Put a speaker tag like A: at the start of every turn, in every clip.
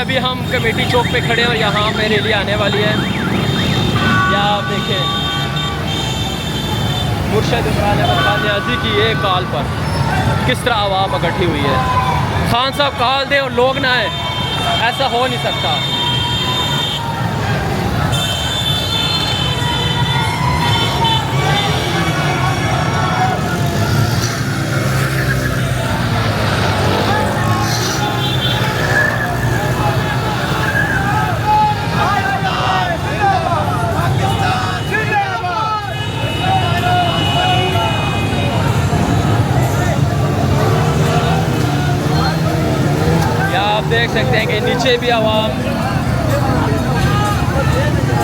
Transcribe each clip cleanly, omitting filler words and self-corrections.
A: अभी हम कमेटी चौक पे खड़े हैं और यहाँ पे रैली आने वाली है। या आप देखें मुर्शद इमरान अहमद खान नियाज़ी की ये कॉल पर किस तरह आवाम इकट्ठी हुई है। खान साहब कॉल दें और लोग ना आए, ऐसा हो नहीं सकता। देख सकते हैं कि नीचे भी आवाम,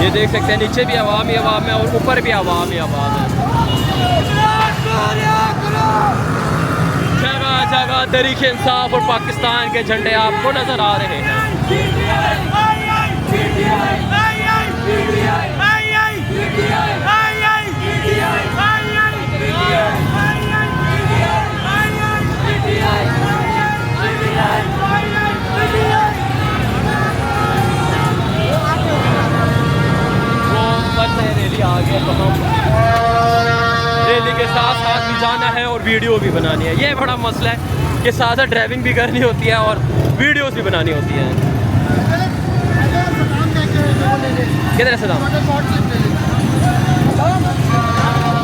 A: ये देख सकते हैं नीचे भी आवाम ही आवाम है और ऊपर भी आवाम ही आवाम है। जगह जगह तहरीक इंसाफ और पाकिस्तान के झंडे आपको नजर आ रहे हैं। रैली आ गया तो हम रैली के साथ साथ भी जाना है और वीडियो भी बनानी है। ये बड़ा मसला है कि साथ साथ ड्राइविंग भी करनी होती है और वीडियोस भी बनानी होती हैं। किधर है सदाम?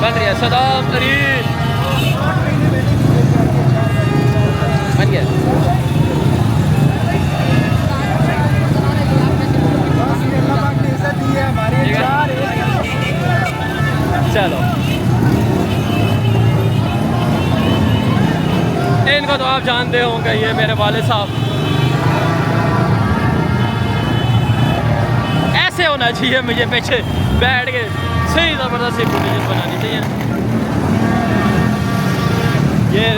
A: बन रही है सदाम तरीन बन गया। चलो इनको तो आप जानते होंगे, ये मेरे वाले साहब। ऐसे होना चाहिए, मुझे पीछे बैठ के सही ज़बरदस्ती पोजीशन बनानी चाहिए। ये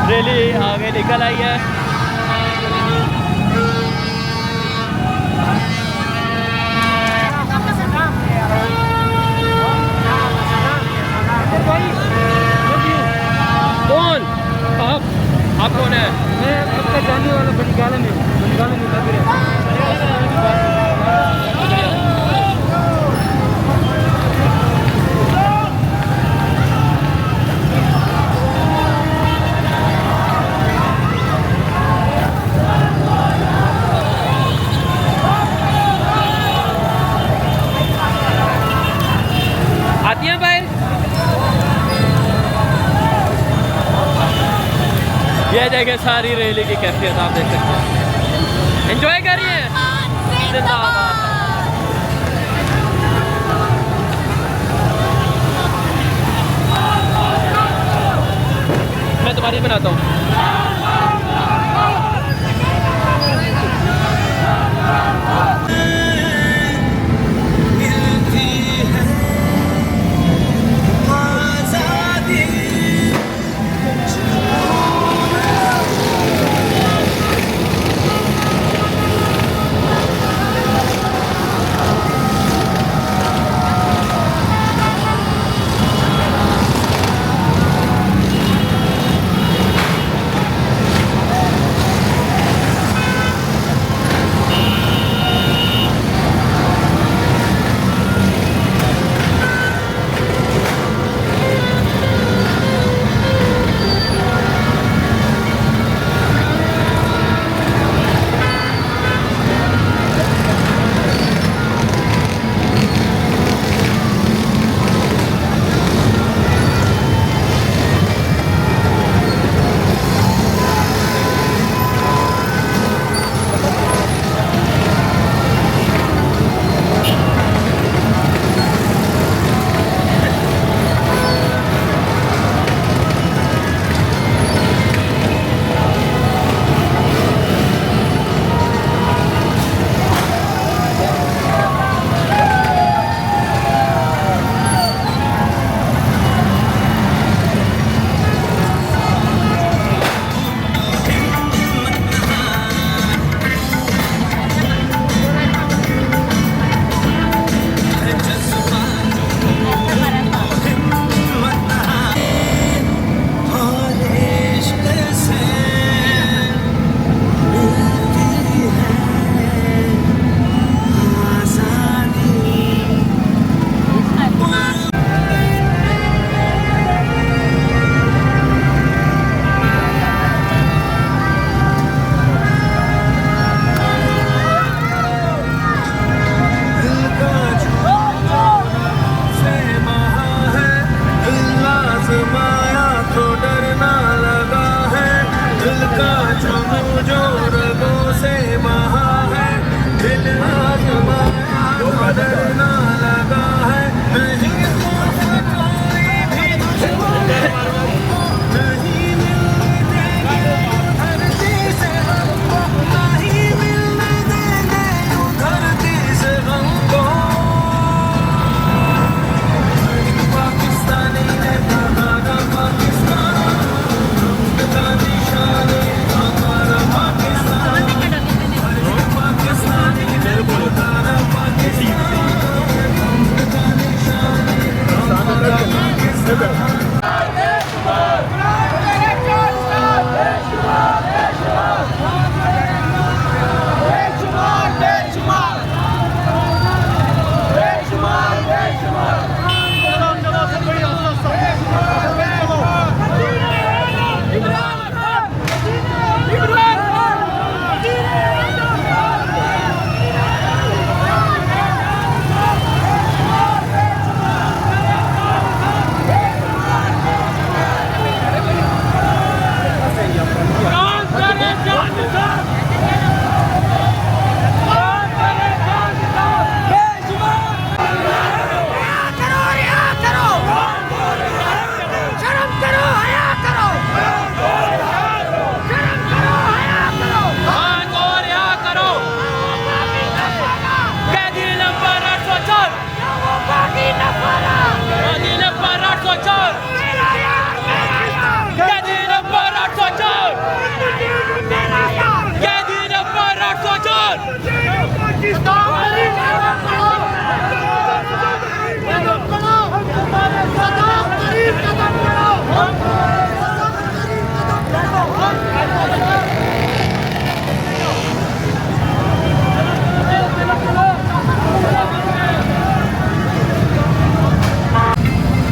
A: रैली आगे निकल आई है। कौन आप कौन है?
B: मैं आपका जाने वाला बनिकाले में लग रहा है।
A: आती हैं भाई, ये देखें सारी रैली की कैफियत आप देख सकते हैं। एंजॉय करिए। जिंदाबाद। मैं तुम्हारी बनाता हूँ।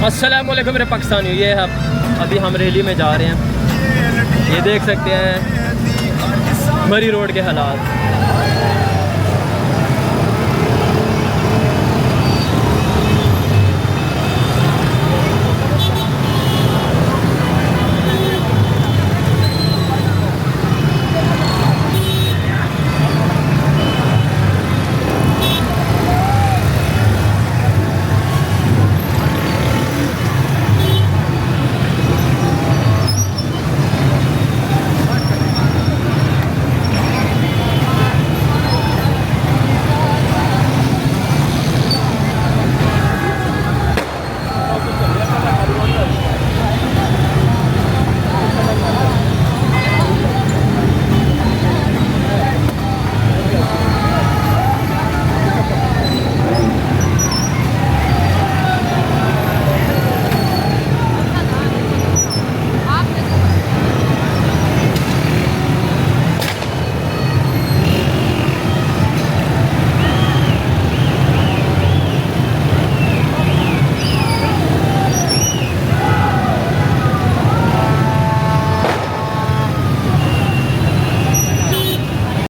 A: अस्सलाम वालेकुम मेरे पाकिस्तानियों, ये है अभी हम रैली में जा रहे हैं। ये देख सकते हैं मरी रोड के हालात।